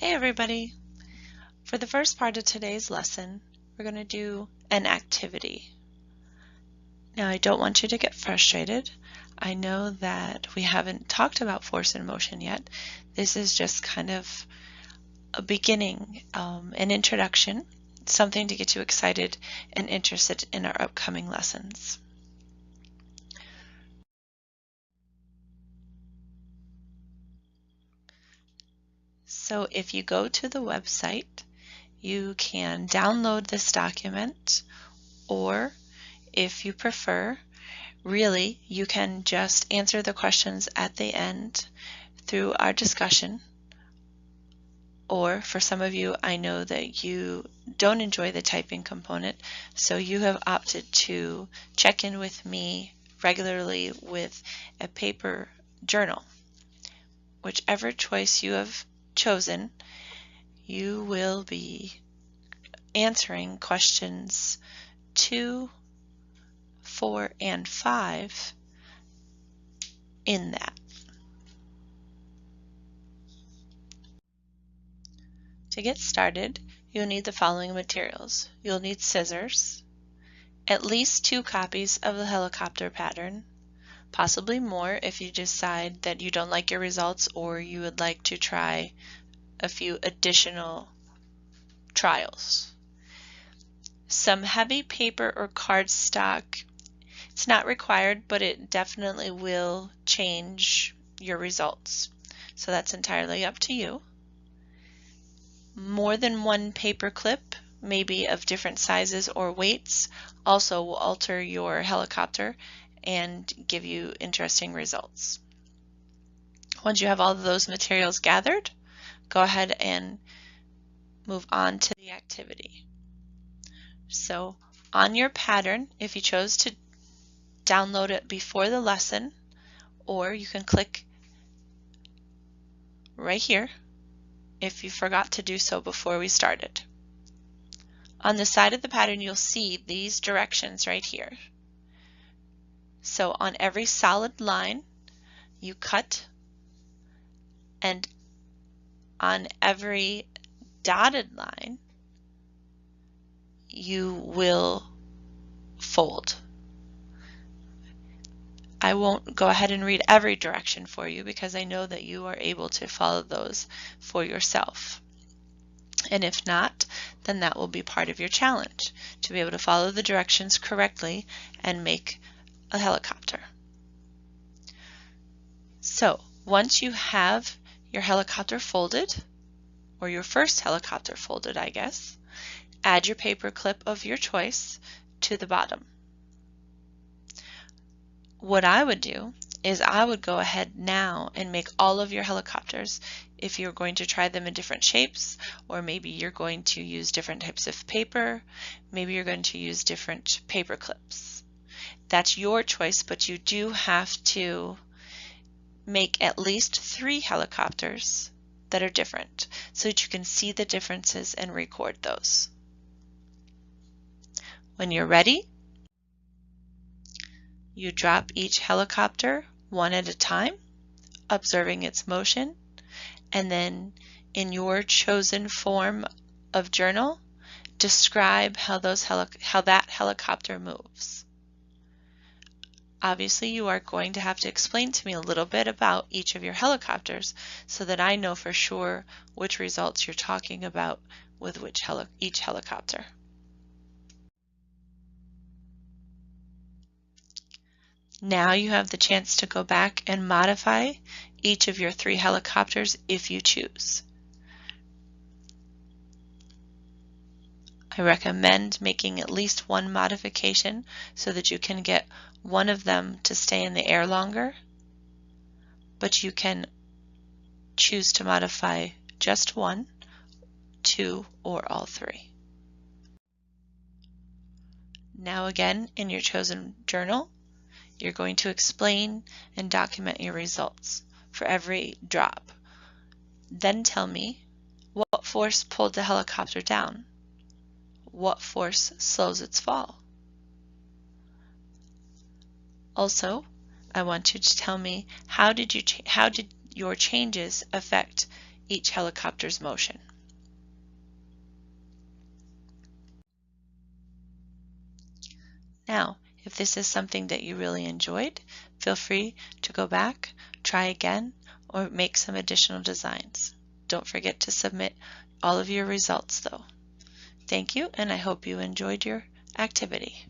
Hey everybody! For the first part of today's lesson, we're going to do an activity. Now I don't want you to get frustrated. I know that we haven't talked about force and motion yet. This is just kind of a beginning, an introduction, something to get you excited and interested in our upcoming lessons. So if you go to the website, you can download this document, or if you prefer, really, you can just answer the questions at the end through our discussion. Or for some of you, I know that you don't enjoy the typing component, so you have opted to check in with me regularly with a paper journal. Whichever choice you have chosen, you will be answering questions 2, 4, and 5 in that. To get started, you'll need the following materials. You'll need scissors, at least 2 copies of the helicopter pattern, possibly more if you decide that you don't like your results or you would like to try a few additional trials. Some heavy paper or cardstock. It's not required, but it definitely will change your results. So that's entirely up to you. More than one paper clip, maybe of different sizes or weights, also will alter your helicopter and give you interesting results. Once you have all of those materials gathered, go ahead and move on to the activity. So on your pattern, if you chose to download it before the lesson, or you can click right here if you forgot to do so before we started. On the side of the pattern, you'll see these directions right here. So on every solid line, you cut, and on every dotted line, you will fold. I won't go ahead and read every direction for you because I know that you are able to follow those for yourself. And if not, then that will be part of your challenge, to be able to follow the directions correctly and make a helicopter. So once you have your helicopter folded, or your first helicopter folded, I guess, add your paper clip of your choice to the bottom. What I would do is I would go ahead now and make all of your helicopters if you're going to try them in different shapes, or maybe you're going to use different types of paper, maybe you're going to use different paper clips. That's your choice, but you do have to make at least 3 helicopters that are different so that you can see the differences and record those. When you're ready, you drop each helicopter one at a time, observing its motion, and then in your chosen form of journal, describe how that helicopter moves. Obviously, you are going to have to explain to me a little bit about each of your helicopters so that I know for sure which results you're talking about with each helicopter. Now you have the chance to go back and modify each of your 3 helicopters if you choose. I recommend making at least one modification so that you can get one of them to stay in the air longer, but you can choose to modify just 1, 2, or all 3. Now again, in your chosen journal, you're going to explain and document your results for every drop. Then tell me what force pulled the helicopter down, what force slows its fall. Also, I want you to tell me how did your changes affect each helicopter's motion. Now, if this is something that you really enjoyed, feel free to go back, try again, or make some additional designs. Don't forget to submit all of your results though. Thank you, and I hope you enjoyed your activity.